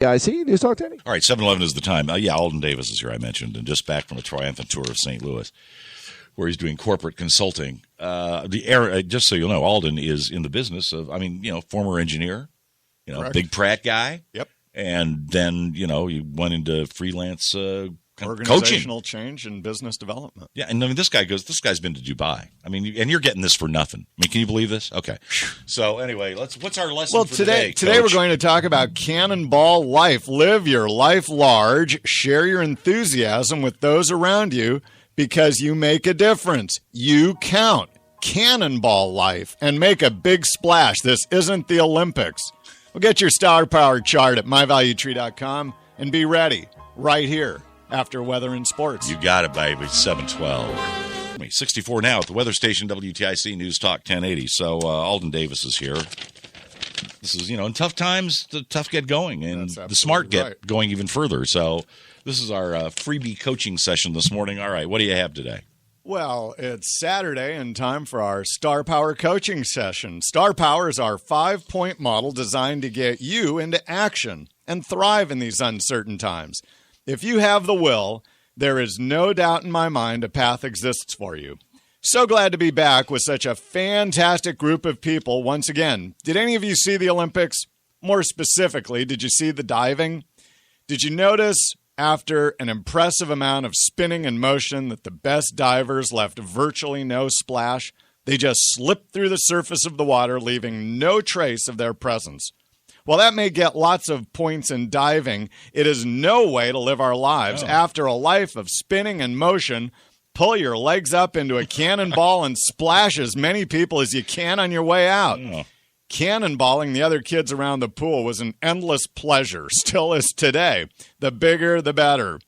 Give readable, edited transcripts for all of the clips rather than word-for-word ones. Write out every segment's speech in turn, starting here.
Yeah, I see. News Talk 10. All right, 7:11 is the time. Yeah, Alden Davis is here, I mentioned, and just back from a triumphant tour of St. Louis, where he's doing corporate consulting. Just so you'll know, Alden is in the business of, former engineer, Correct. big Pratt guy. Yep. And then, he went into freelance organizational coaching. change and business development. Yeah, and this guy's been to Dubai. And you're getting this for nothing. Can you believe this? Okay. So anyway, what's our lesson for today? Today we're going to talk about Cannonball Life. Live your life large, share your enthusiasm with those around you because you make a difference. You count. Cannonball Life and make a big splash. This isn't the Olympics. Well, get your Star Power chart at myvaluetree.com and be ready right here after Weather and Sports. You got it, baby. 7:12. 64 now at the weather station, WTIC News Talk 1080. So Alden Davis is here. This is, in tough times, the tough get going, and the smart get going even further. So this is our freebie coaching session this morning. All right, what do you have today? Well, it's Saturday and time for our Star Power coaching session. Star Power is our 5-point model designed to get you into action and thrive in these uncertain times. If you have the will, there is no doubt in my mind a path exists for you. So glad to be back with such a fantastic group of people once again. Did any of you see the Olympics? More specifically, did you see the diving? Did you notice after an impressive amount of spinning and motion that the best divers left virtually no splash? They just slipped through the surface of the water, leaving no trace of their presence. While that may get lots of points in diving, it is no way to live our lives. After a life of spinning and motion, pull your legs up into a cannonball and splash as many people as you can on your way out. Cannonballing the other kids around the pool was an endless pleasure, still is today. The bigger, the better.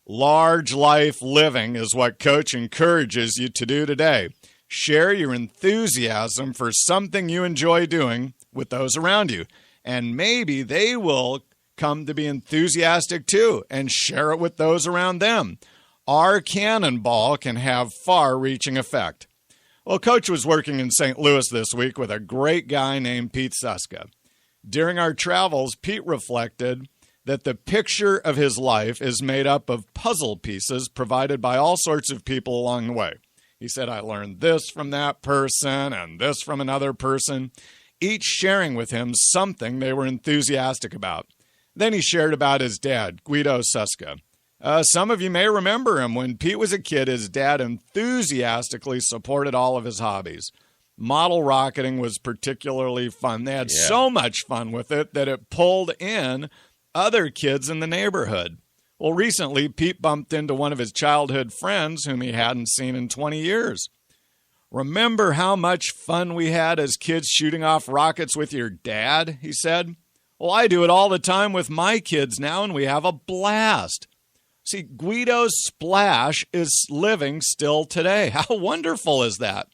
Large life living is what Coach encourages you to do today. Share your enthusiasm for something you enjoy doing with those around you, and maybe they will come to be enthusiastic too and share it with those around them. Our cannonball can have far-reaching effect. Well, Coach was working in St. Louis this week with a great guy named Pete Suska. During our travels, Pete reflected that the picture of his life is made up of puzzle pieces provided by all sorts of people along the way. He said, I learned this from that person and this from another person, each sharing with him something they were enthusiastic about. Then he shared about his dad, Guido Suska. Some of you may remember him. When Pete was a kid, his dad enthusiastically supported all of his hobbies. Model rocketing was particularly fun. They had so much fun with it that it pulled in other kids in the neighborhood. Well, recently, Pete bumped into one of his childhood friends whom he hadn't seen in 20 years. Remember how much fun we had as kids shooting off rockets with your dad, he said. Well, I do it all the time with my kids now, and we have a blast. See, Guido's splash is living still today. How wonderful is that?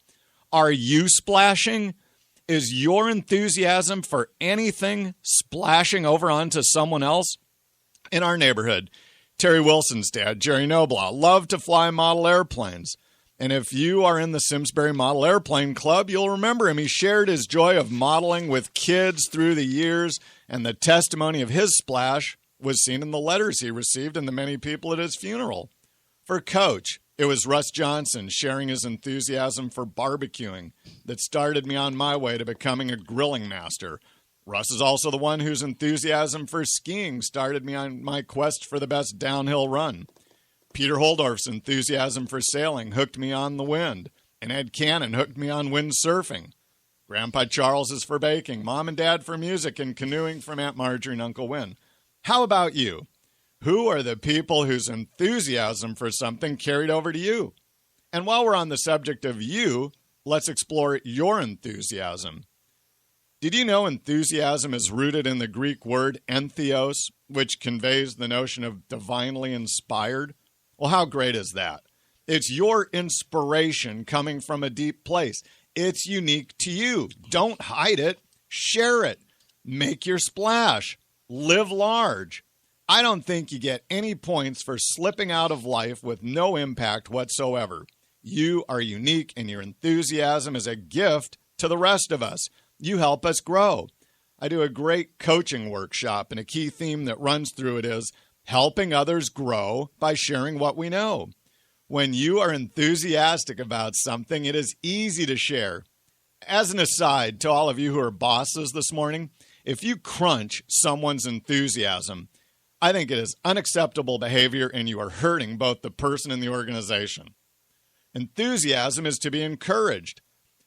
Are you splashing? Is your enthusiasm for anything splashing over onto someone else? In our neighborhood, Terry Wilson's dad, Jerry Noblaw, loved to fly model airplanes. And if you are in the Simsbury Model Airplane Club, you'll remember him. He shared his joy of modeling with kids through the years, and the testimony of his splash was seen in the letters he received and the many people at his funeral. For Coach, it was Russ Johnson sharing his enthusiasm for barbecuing that started me on my way to becoming a grilling master. Russ is also the one whose enthusiasm for skiing started me on my quest for the best downhill run. Peter Holdorf's enthusiasm for sailing hooked me on the wind, and Ed Cannon hooked me on windsurfing. Grandpa Charles is for baking, Mom and Dad for music, and canoeing from Aunt Marjorie and Uncle Win. How about you? Who are the people whose enthusiasm for something carried over to you? And while we're on the subject of you, let's explore your enthusiasm. Did you know enthusiasm is rooted in the Greek word entheos, which conveys the notion of divinely inspired? Well, how great is that? It's your inspiration coming from a deep place. It's unique to you. Don't hide it. Share it. Make your splash. Live large. I don't think you get any points for slipping out of life with no impact whatsoever. You are unique, and your enthusiasm is a gift to the rest of us. You help us grow. I do a great coaching workshop, and a key theme that runs through it is helping others grow by sharing what we know. When you are enthusiastic about something, it is easy to share. As an aside to all of you who are bosses this morning, if you crunch someone's enthusiasm, I think it is unacceptable behavior and you are hurting both the person and the organization. Enthusiasm is to be encouraged.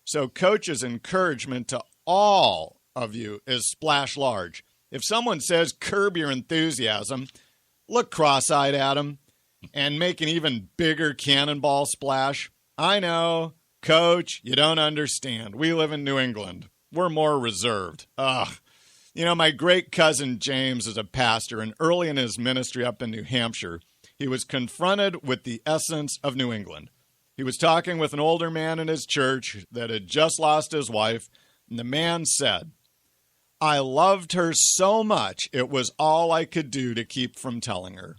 So coach's encouragement to all of you is splash large. If someone says curb your enthusiasm, look cross-eyed at them and make an even bigger cannonball splash. I know, coach, you don't understand. We live in New England. We're more reserved. Ugh. You know, my great cousin James is a pastor, and early in his ministry up in New Hampshire, he was confronted with the essence of New England. He was talking with an older man in his church that had just lost his wife, and the man said, "I loved her so much, it was all I could do to keep from telling her."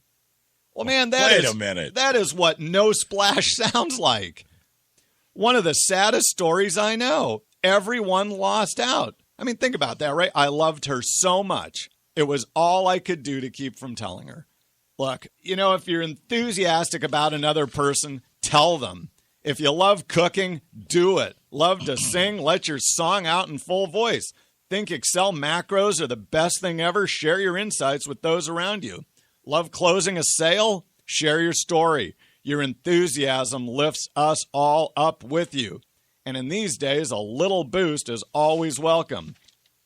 Well, man, Wait a minute. That is what no splash sounds like. One of the saddest stories I know. Everyone lost out. I mean, think about that, right? I loved her so much. It was all I could do to keep from telling her. Look, you know, if you're enthusiastic about another person, tell them. If you love cooking, do it. Love to sing, let your song out in full voice. Think Excel macros are the best thing ever? Share your insights with those around you. Love closing a sale? Share your story. Your enthusiasm lifts us all up with you. And in these days, a little boost is always welcome.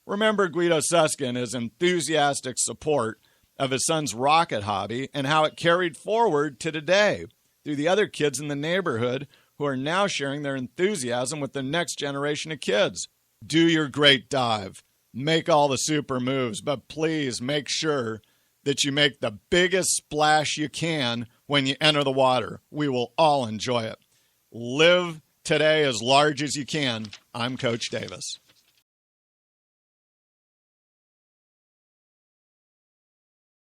Remember Guido Suska and his enthusiastic support of his son's rocket hobby and how it carried forward to today through the other kids in the neighborhood who are now sharing their enthusiasm with the next generation of kids. Do your great dive. Make all the super moves, but please make sure that you make the biggest splash you can when you enter the water. We will all enjoy it. Live today as large as you can. I'm Coach Davis.